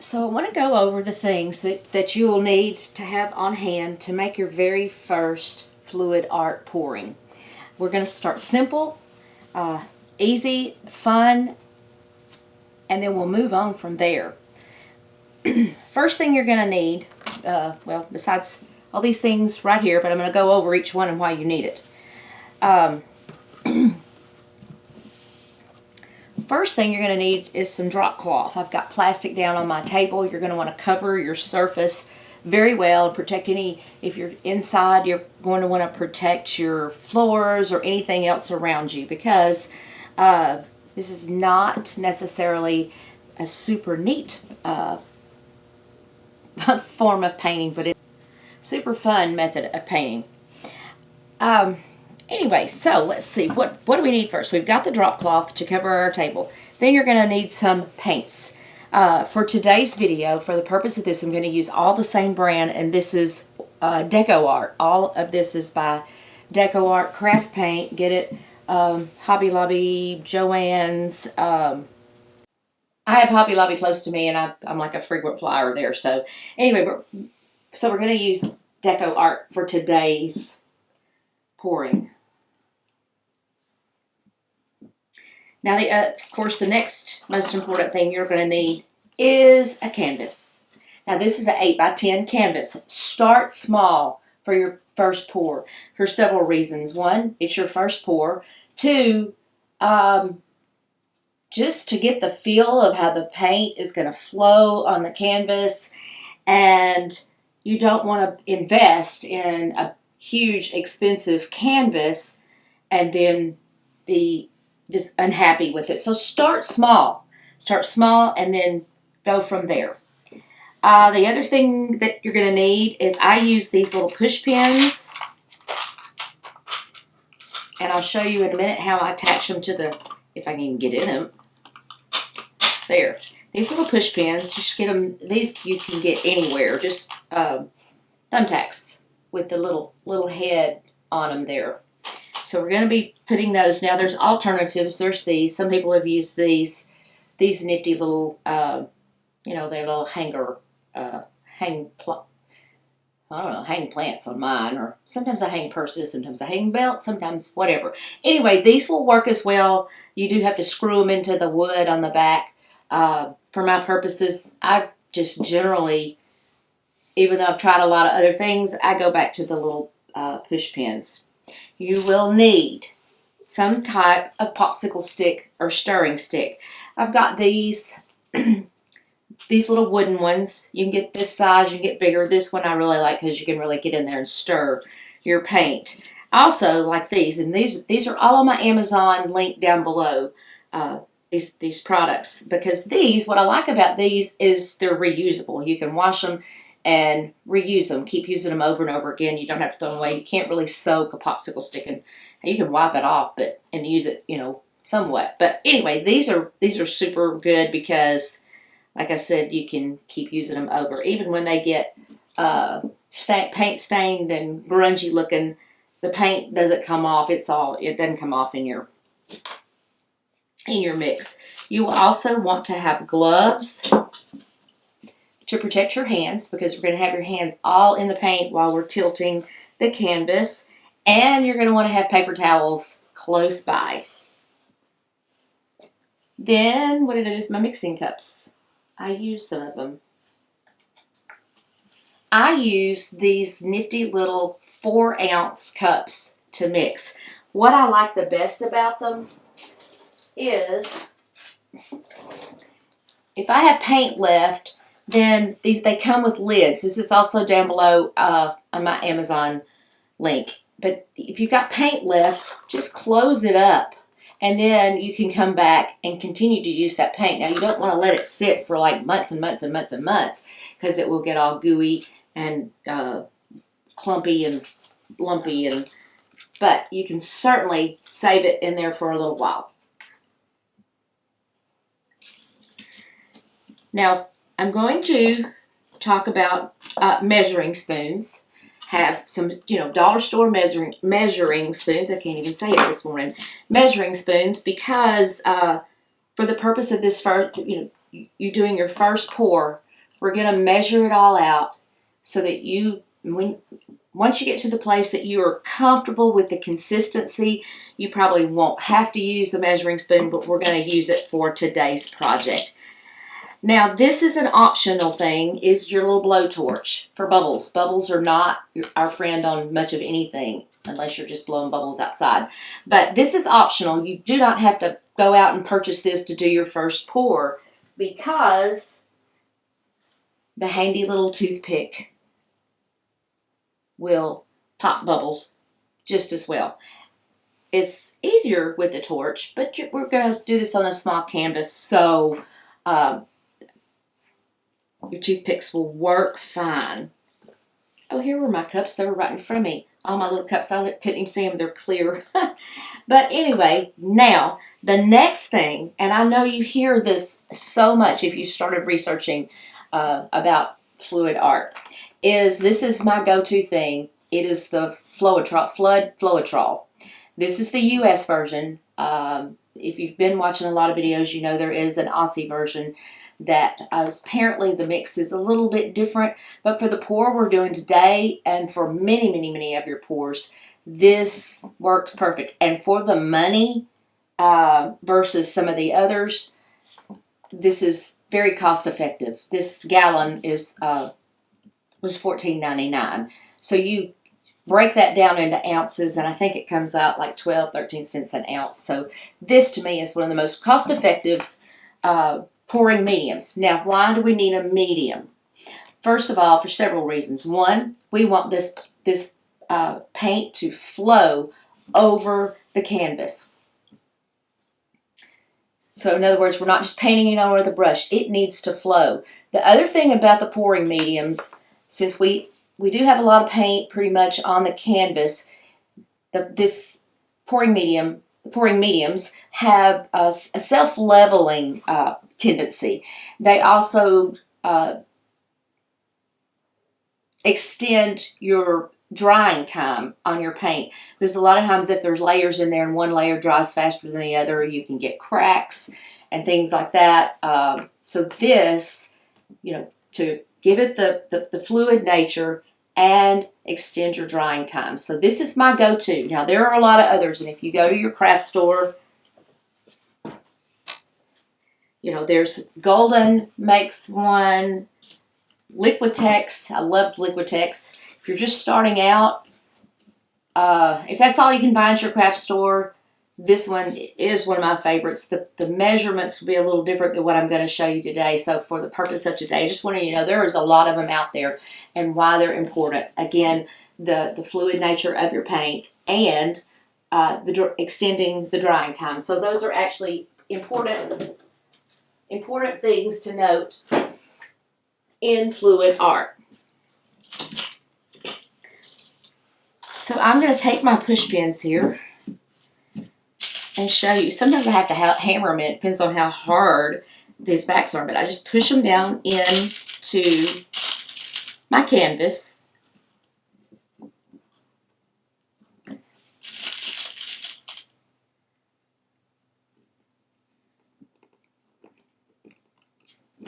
So I want to go over the things that you will need to have on hand to make your very first fluid art pouring. We're going to start simple, easy, fun, and then we'll move on from there. First thing you're going to need, well, besides all these things right here, but I'm going to go over each one and why you need it. First thing you're going to need is some drop cloth. I've got plastic down on my table. You're going to want to cover your surface very well and protect any, if you're inside, you're going to want to protect your floors or anything else around you, because this is not necessarily a super neat form of painting, but it's a super fun method of painting. Anyway, so let's see, what do we need first? We've got the drop cloth to cover our table. Then you're going to need some paints. For today's video, for the purpose of this, I'm going to use all the same brand, and this is DecoArt. All of this is by DecoArt Craft Paint. Get it, Hobby Lobby, Joann's. I have Hobby Lobby close to me, and I'm like a frequent flyer there. So anyway, we're going to use DecoArt for today's pouring. Now, of course, the next most important thing you're going to need is a canvas. Now, this is an 8x10 canvas. Start small for your first pour for several reasons. One, it's your first pour. Two, just to get the feel of how the paint is going to flow on the canvas. And you don't want to invest in a huge, expensive canvas and then be just unhappy with it. So start small. Start small and then go from there. The other thing that you're going to need is, I use these little push pins. And I'll show you in a minute how I attach them to the, if I can even get in them. There. These little push pins, just get them, these you can get anywhere. Just thumbtacks with the little head on them there. So we're going to be putting those. Now there's alternatives. There's these. Some people have used these nifty little, you know, their little hanger, hang plants on mine. Or sometimes I hang purses, sometimes I hang belts, sometimes whatever. Anyway, these will work as well. You do have to screw them into the wood on the back. For my purposes, I just generally, even though I've tried a lot of other things, I go back to the little push pins. You will need some type of popsicle stick or stirring stick. I've got these these little wooden ones. You can get this size, you can get bigger. This one I really like because you can really get in there and stir your paint. I also like these, and these are all on my Amazon link down below. These products, because these, what I like about these is they're reusable. You can wash them and reuse them. Keep using them over and over again. You don't have to throw them away. You can't really soak a popsicle stick, and you can wipe it off, and use it, you know, somewhat. But anyway, these are super good because, like I said, you can keep using them over. Even when they get paint stained and grungy looking, the paint doesn't come off. It doesn't come off in your mix. You will also want to have gloves to protect your hands, because we're going to have your hands all in the paint while we're tilting the canvas. And you're going to want to have paper towels close by. Then, what did I do with my mixing cups? I used some of them. I use these nifty little 4-ounce cups to mix. What I like the best about them is, if I have paint left, then they come with lids. This is also down below on my Amazon link. But if you've got paint left, just close it up, and then you can come back and continue to use that paint. Now, you don't want to let it sit for like months and months and months and months, because it will get all gooey and clumpy and lumpy. But you can certainly save it in there for a little while. Now, I'm going to talk about measuring spoons. Have some, dollar store measuring spoons. I can't even say it this morning. Measuring spoons, because for the purpose of this first, you doing your first pour we're going to measure it all out so that once you get to the place that you are comfortable with the consistency, you probably won't have to use a measuring spoon, but we're going to use it for today's project. Now, this is an optional thing, is your little blowtorch for bubbles. Bubbles are not our friend on much of anything unless you're just blowing bubbles outside. But this is optional. You do not have to go out and purchase this to do your first pour because the handy little toothpick will pop bubbles just as well. It's easier with the torch, but we're going to do this on a small canvas, so your toothpicks will work fine. Oh, here were my cups. They were right in front of me. All my little cups, I couldn't even see them. They're clear. But anyway, now, the next thing, and I know you hear this so much if you started researching about fluid art, this is my go-to thing. It is the Floetrol. This is the US version. If you've been watching a lot of videos, you know there is an Aussie version that apparently the mix is a little bit different, but for the pour we're doing today and for many, many, many of your pours, this works perfect. And for the money versus some of the others, this is very cost effective. This gallon was $14.99. So you break that down into ounces, and I think it comes out like 12, 13 cents an ounce. So this to me is one of the most cost effective pouring mediums. Now, why do we need a medium? First of all, for several reasons. One, we want this paint to flow over the canvas. So in other words, we're not just painting it over the brush. It needs to flow. The other thing about the pouring mediums, since we do have a lot of paint pretty much on the canvas, the pouring mediums have a self-leveling tendency. They also extend your drying time on your paint, because a lot of times if there's layers in there and one layer dries faster than the other, you can get cracks and things like that. So this, to give it the fluid nature and extend your drying time. So this is my go-to. Now there are a lot of others, and if you go to your craft store, there's Golden makes one, Liquitex. I love Liquitex. If you're just starting out, if that's all you can find at your craft store, this one is one of my favorites. The measurements will be a little different than what I'm going to show you today. So for the purpose of today, I just want you to know there is a lot of them out there and why they're important. Again, the fluid nature of your paint and extending the drying time. So those are actually important things to note in fluid art. So I'm going to take my push pins here and show you. Sometimes I have to hammer them in. It depends on how hard these backs are, but I just push them down into my canvas.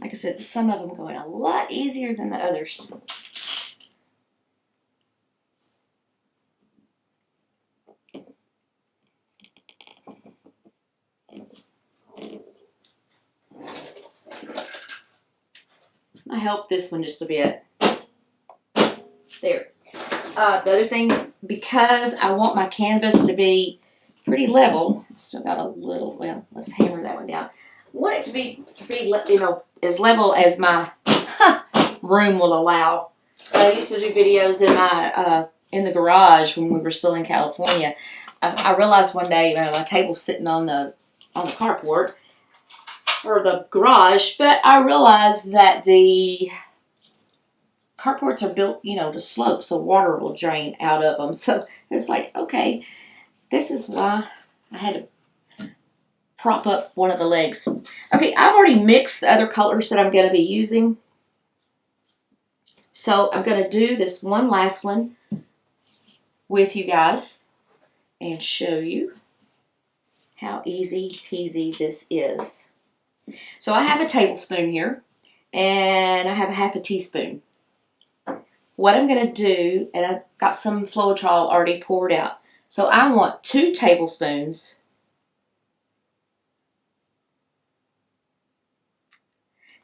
Like I said, some of them going a lot easier than the others. I help this one just a bit. There. The other thing, because I want my canvas to be pretty level, I've still got a little, well, let's hammer that one down. I want it to be as level as my room will allow. I used to do videos in the garage when we were still in California. I realized one day my table's sitting on the carport or the garage, but I realized that the carports are built, to slope, so water will drain out of them. So it's like, okay, this is why I had to prop up one of the legs. Okay, I've already mixed the other colors that I'm going to be using. So I'm going to do this one last one with you guys and show you how easy peasy this is. So I have a tablespoon here, and I have a half a teaspoon. What I'm going to do, and I've got some Floetrol already poured out. So I want 2 tablespoons.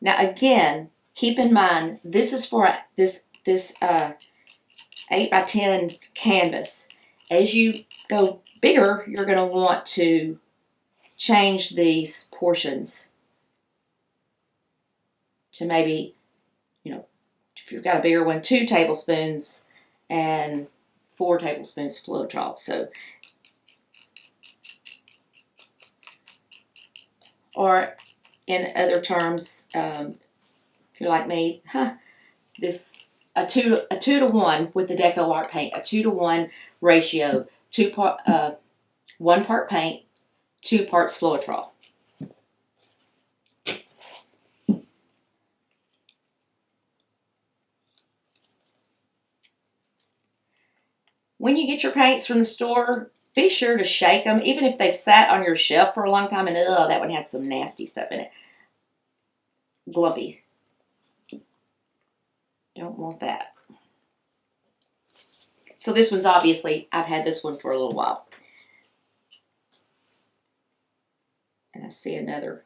Now again, keep in mind, this is for this 8 by 10 canvas. As you go bigger, you're going to want to change these portions to maybe, you know, if you've got a bigger one, 2 tablespoons and 4 tablespoons of Floetrol. So, or in other terms, if you're like me, this a two to 1 with the Deco Art paint, a 2 to 1 ratio, 1 part paint, 2 parts Floetrol. When you get your paints from the store, be sure to shake them, even if they've sat on your shelf for a long time. And that one had some nasty stuff in it. Glumpy. Don't want that. So this one's obviously, I've had this one for a little while. And I see another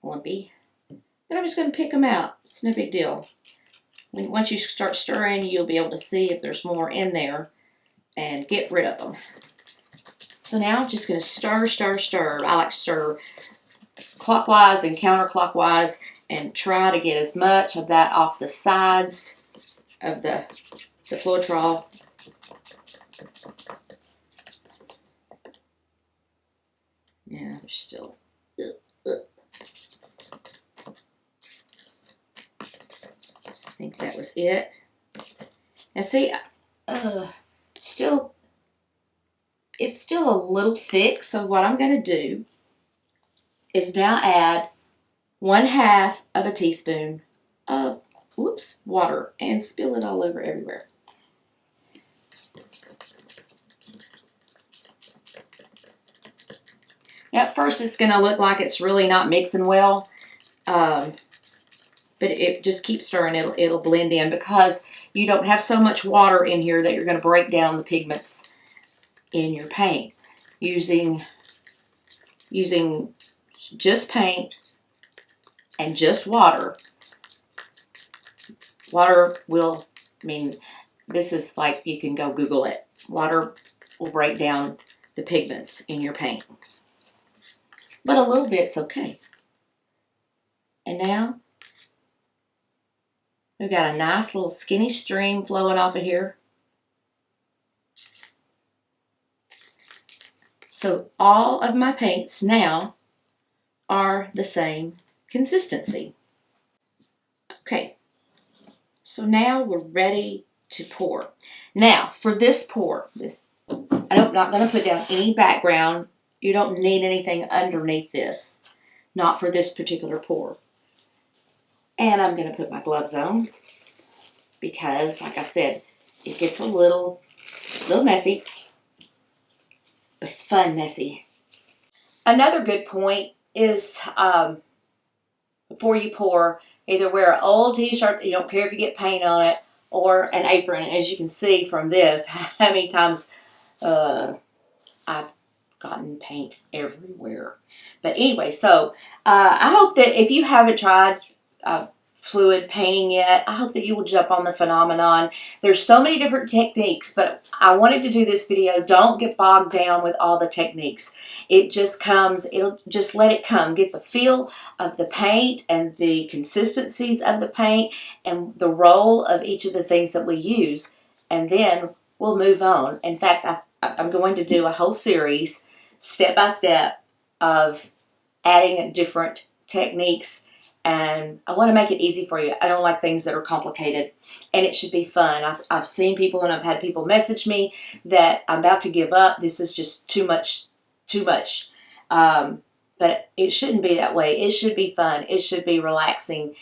lumpy. But I'm just going to pick them out. It's no big deal. Once you start stirring, you'll be able to see if there's more in there and get rid of them. So now I'm just going to stir, stir, stir. I like to stir clockwise and counterclockwise and try to get as much of that off the sides of the Floetrol. Yeah, there's still. I think that was it. And see, it's still a little thick, so what I'm going to do is now add 1/2 of a teaspoon of water and spill it all over everywhere. Now at first it's going to look like it's really not mixing well, but it just keeps stirring. It'll blend in because you don't have so much water in here that you're going to break down the pigments in your paint. Using just paint and just water. Water will, this is like, you can go Google it. Water will break down the pigments in your paint. But a little bit's okay. And now, we've got a nice little skinny stream flowing off of here. So all of my paints now are the same consistency. Okay, so now we're ready to pour. Now for this pour, I'm not going to put down any background. You don't need anything underneath this, not for this particular pour. And I'm going to put my gloves on because, like I said, it gets a little messy, but it's fun messy. Another good point is before you pour, either wear an old t-shirt, you don't care if you get paint on it, or an apron. As you can see from this, how many times I've gotten paint everywhere. But anyway, so I hope that if you haven't tried fluid painting yet, I hope that you will jump on the phenomenon. There's so many different techniques, but I wanted to do this video. Don't get bogged down with all the techniques. It just comes, it'll just let it come. Get the feel of the paint and the consistencies of the paint and the role of each of the things that we use, and then we'll move on. In fact, I'm going to do a whole series, step by step, of adding different techniques. And I want to make it easy for you. I don't like things that are complicated. And it should be fun. I've seen people, and I've had people message me that I'm about to give up. This is just too much. But it shouldn't be that way. It should be fun. It should be relaxing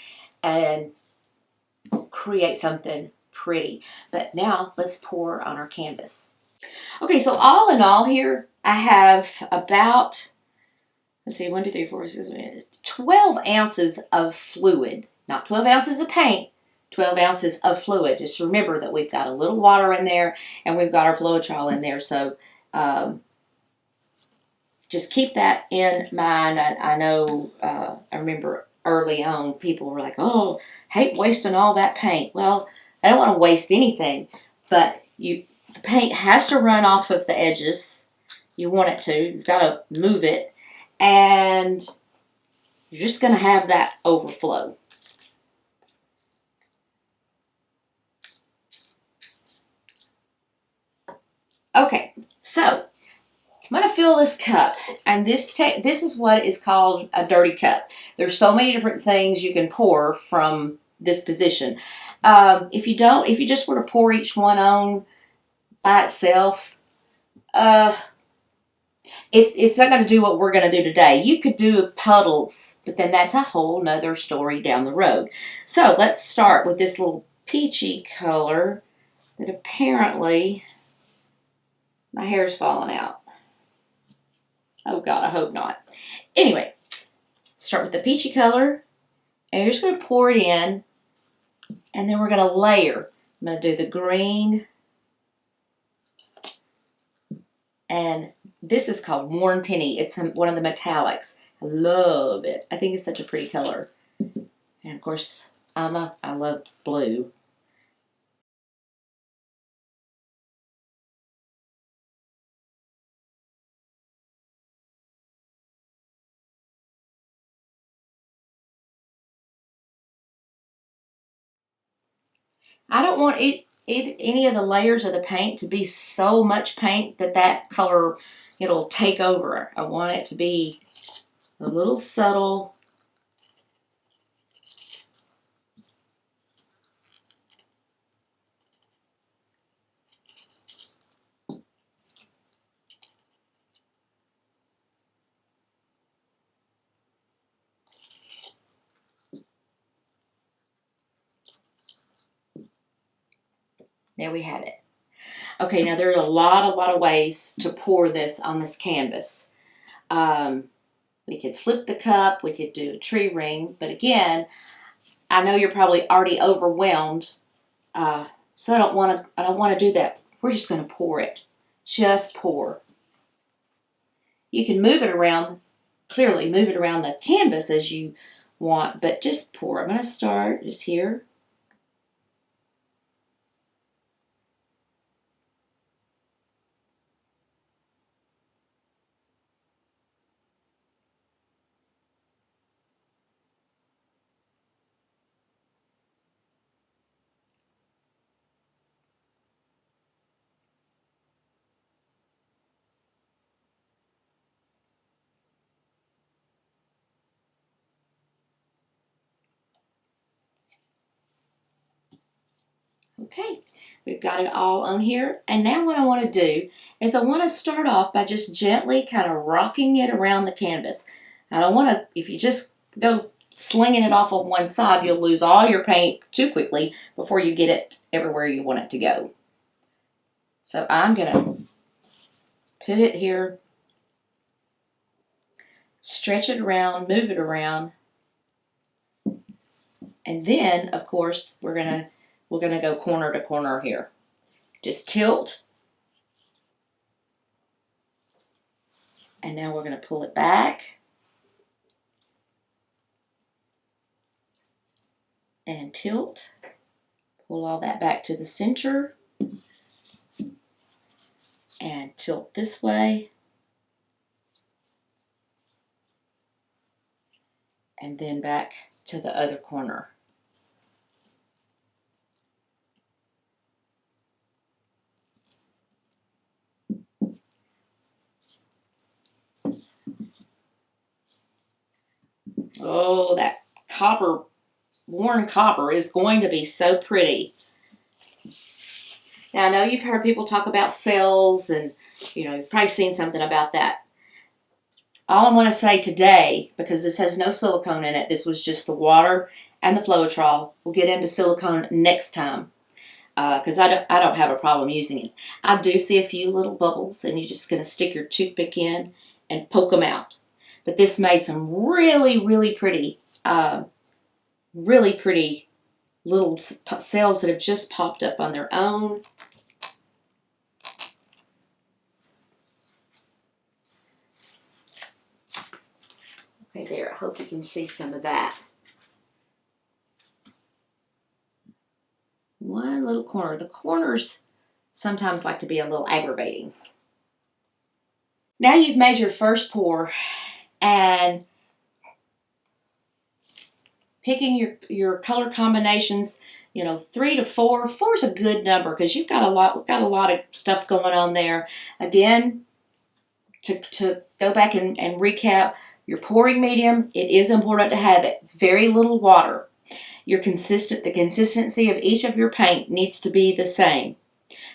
and create something pretty. But now let's pour on our canvas. Okay, so all in all here, I have about, let's see, 1, 2, 3, 4, 6, 12 ounces of fluid not 12 ounces of paint, 12 ounces of fluid. Just remember that we've got a little water in there and we've got our Floetrol in there. So just keep that in mind. I know, I remember early on people were like, oh, hate wasting all that paint. Well, I don't want to waste anything, but the paint has to run off of the edges. You want it to. You've got to move it. And you're just going to have that overflow. Okay, so I'm going to fill this cup, and this is what is called a dirty cup. There's so many different things you can pour from this position. If you just were to pour each one on by itself, it's not going to do what we're going to do today. You could do puddles, but then that's a whole nother story down the road. So let's start with this little peachy color that apparently my hair's falling out. Oh God, I hope not. Anyway, start with the peachy color, and you're just going to pour it in, and then we're going to layer. I'm going to do the green, and this is called Worn Penny. It's one of the metallics. I love it. I think it's such a pretty color. And of course, I love blue. I don't want any of the layers of the paint to be so much paint that color, it'll take over. I want it to be a little subtle. There we have it. Okay, now there are a lot of ways to pour this on this canvas. We could flip the cup, we could do a tree ring, but again, I know you're probably already overwhelmed, so I don't want to do that. We're just going to pour it. Just pour. You can move it around, clearly move it around the canvas as you want, but just pour. I'm going to start just here. Okay, we've got it all on here. And now what I want to do is I want to start off by just gently kind of rocking it around the canvas. I don't want to, if you just go slinging it off on one side, you'll lose all your paint too quickly before you get it everywhere you want it to go. So I'm going to put it here, stretch it around, move it around. And then, of course, we're going to go corner to corner here. Just tilt. And now we're going to pull it back. And tilt. Pull all that back to the center. And tilt this way. And then back to the other corner. Oh, that worn copper is going to be so pretty. Now, I know you've heard people talk about cells and, you've probably seen something about that. All I'm going to say today, because this has no silicone in it, this was just the water and the Floetrol. We'll get into silicone next time because I don't have a problem using it. I do see a few little bubbles, and you're just going to stick your toothpick in and poke them out. But this made some really, really pretty really pretty little cells that have just popped up on their own. Okay, there. I hope you can see some of that. One little corner. The corners sometimes like to be a little aggravating. Now you've made your first pour, and picking your color combinations, 3 to 4. 4 is a good number because you've got a lot of stuff going on there. Again, to go back and recap, your pouring medium, it is important to have it very little water. The consistency of each of your paint needs to be the same.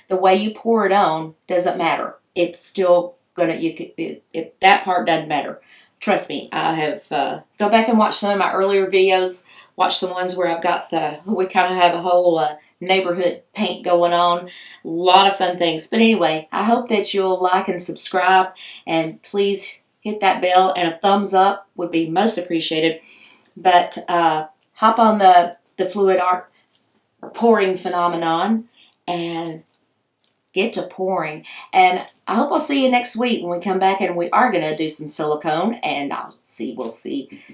The way you pour it on doesn't matter. It's still that part doesn't matter. Trust me, I have go back and watch some of my earlier videos. Watch the ones where I've got we kind of have a whole neighborhood paint going on. A lot of fun things. But anyway, I hope that you'll like and subscribe, and please hit that bell, and a thumbs up would be most appreciated. But hop on the Floetrol pouring phenomenon and get to pouring. And I hope I'll see you next week when we come back and we are going to do some silicone, and we'll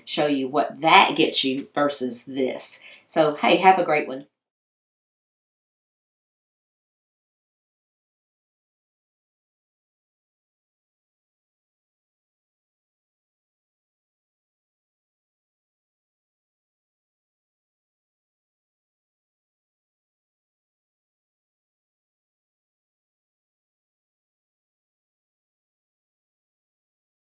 show you what that gets you versus this. So, hey, have a great one.